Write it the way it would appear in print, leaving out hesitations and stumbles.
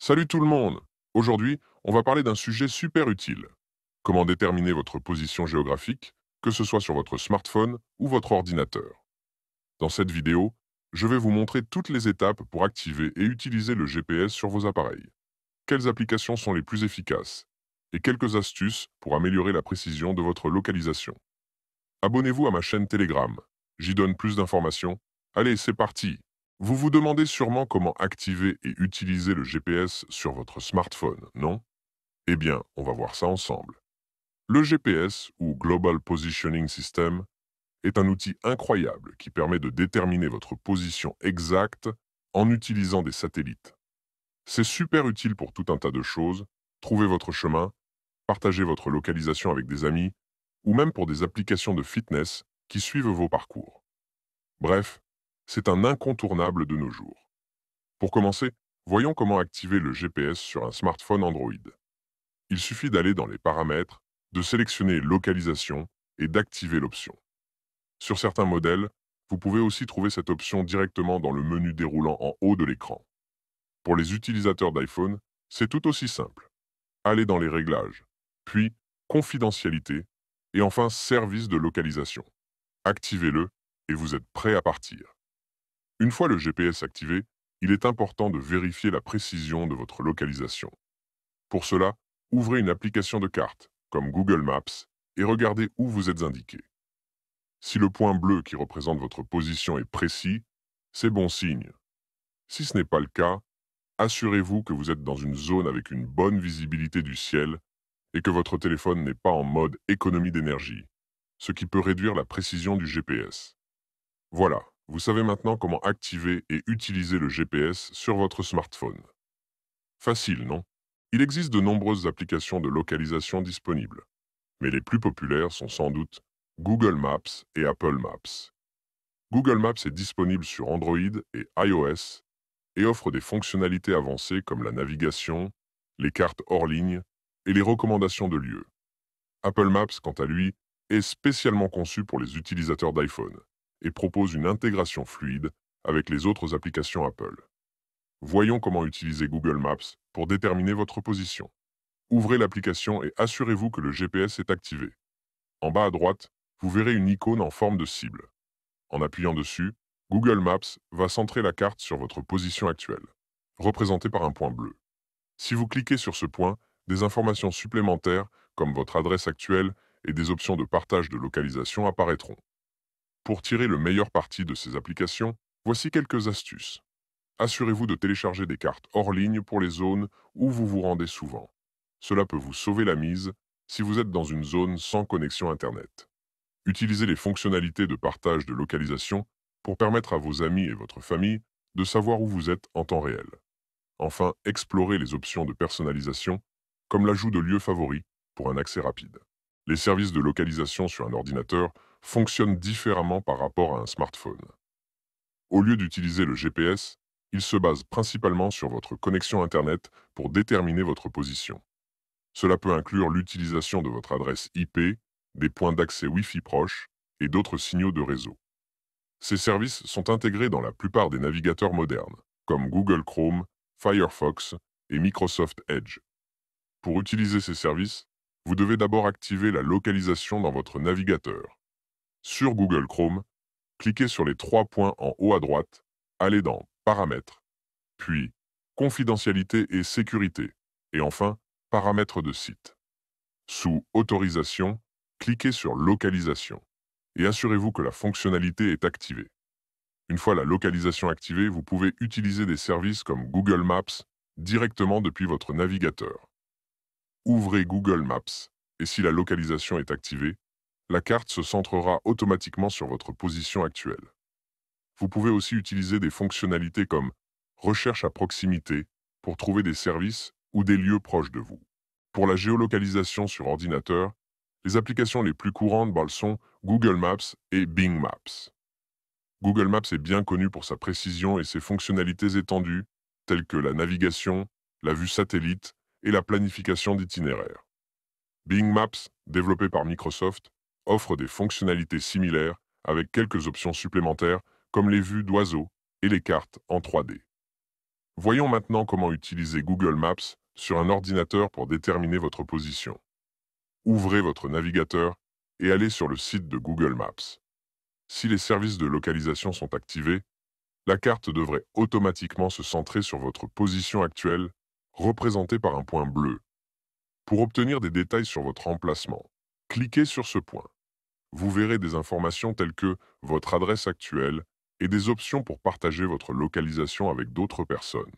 Salut tout le monde! Aujourd'hui, on va parler d'un sujet super utile. Comment déterminer votre position géographique, que ce soit sur votre smartphone ou votre ordinateur. Dans cette vidéo, je vais vous montrer toutes les étapes pour activer et utiliser le GPS sur vos appareils. Quelles applications sont les plus efficaces et quelques astuces pour améliorer la précision de votre localisation. Abonnez-vous à ma chaîne Telegram. J'y donne plus d'informations. Allez, c'est parti! Vous vous demandez sûrement comment activer et utiliser le GPS sur votre smartphone, non? Eh bien, on va voir ça ensemble. Le GPS, ou Global Positioning System, est un outil incroyable qui permet de déterminer votre position exacte en utilisant des satellites. C'est super utile pour tout un tas de choses, trouver votre chemin, partager votre localisation avec des amis, ou même pour des applications de fitness qui suivent vos parcours. Bref, c'est un incontournable de nos jours. Pour commencer, voyons comment activer le GPS sur un smartphone Android. Il suffit d'aller dans les paramètres, de sélectionner Localisation et d'activer l'option. Sur certains modèles, vous pouvez aussi trouver cette option directement dans le menu déroulant en haut de l'écran. Pour les utilisateurs d'iPhone, c'est tout aussi simple. Allez dans les réglages, puis Confidentialité, et enfin Service de localisation. Activez-le et vous êtes prêt à partir. Une fois le GPS activé, il est important de vérifier la précision de votre localisation. Pour cela, ouvrez une application de carte, comme Google Maps, et regardez où vous êtes indiqué. Si le point bleu qui représente votre position est précis, c'est bon signe. Si ce n'est pas le cas, assurez-vous que vous êtes dans une zone avec une bonne visibilité du ciel et que votre téléphone n'est pas en mode économie d'énergie, ce qui peut réduire la précision du GPS. Voilà, vous savez maintenant comment activer et utiliser le GPS sur votre smartphone. Facile, non? Il existe de nombreuses applications de localisation disponibles, mais les plus populaires sont sans doute Google Maps et Apple Maps. Google Maps est disponible sur Android et iOS et offre des fonctionnalités avancées comme la navigation, les cartes hors ligne et les recommandations de lieux. Apple Maps, quant à lui, est spécialement conçu pour les utilisateurs d'iPhone et propose une intégration fluide avec les autres applications Apple. Voyons comment utiliser Google Maps pour déterminer votre position. Ouvrez l'application et assurez-vous que le GPS est activé. En bas à droite, vous verrez une icône en forme de cible. En appuyant dessus, Google Maps va centrer la carte sur votre position actuelle, représentée par un point bleu. Si vous cliquez sur ce point, des informations supplémentaires, comme votre adresse actuelle et des options de partage de localisation apparaîtront. Pour tirer le meilleur parti de ces applications, voici quelques astuces. Assurez-vous de télécharger des cartes hors ligne pour les zones où vous vous rendez souvent. Cela peut vous sauver la mise si vous êtes dans une zone sans connexion Internet. Utilisez les fonctionnalités de partage de localisation pour permettre à vos amis et votre famille de savoir où vous êtes en temps réel. Enfin, explorez les options de personnalisation, comme l'ajout de lieux favoris pour un accès rapide. Les services de localisation sur un ordinateur fonctionnent différemment par rapport à un smartphone. Au lieu d'utiliser le GPS, il se base principalement sur votre connexion Internet pour déterminer votre position. Cela peut inclure l'utilisation de votre adresse IP, des points d'accès Wi-Fi proches et d'autres signaux de réseau. Ces services sont intégrés dans la plupart des navigateurs modernes, comme Google Chrome, Firefox et Microsoft Edge. Pour utiliser ces services, vous devez d'abord activer la localisation dans votre navigateur. Sur Google Chrome, cliquez sur les trois points en haut à droite, allez dans Paramètres, puis Confidentialité et sécurité, et enfin Paramètres de site. Sous Autorisation, cliquez sur Localisation et assurez-vous que la fonctionnalité est activée. Une fois la localisation activée, vous pouvez utiliser des services comme Google Maps directement depuis votre navigateur. Ouvrez Google Maps et si la localisation est activée, la carte se centrera automatiquement sur votre position actuelle. Vous pouvez aussi utiliser des fonctionnalités comme Recherche à proximité pour trouver des services ou des lieux proches de vous. Pour la géolocalisation sur ordinateur, les applications les plus courantes sont Google Maps et Bing Maps. Google Maps est bien connu pour sa précision et ses fonctionnalités étendues, telles que la navigation, la vue satellite et la planification d'itinéraires. Bing Maps, développé par Microsoft, offre des fonctionnalités similaires avec quelques options supplémentaires comme les vues d'oiseaux et les cartes en 3D. Voyons maintenant comment utiliser Google Maps sur un ordinateur pour déterminer votre position. Ouvrez votre navigateur et allez sur le site de Google Maps. Si les services de localisation sont activés, la carte devrait automatiquement se centrer sur votre position actuelle, représentée par un point bleu. Pour obtenir des détails sur votre emplacement, cliquez sur ce point. Vous verrez des informations telles que votre adresse actuelle et des options pour partager votre localisation avec d'autres personnes.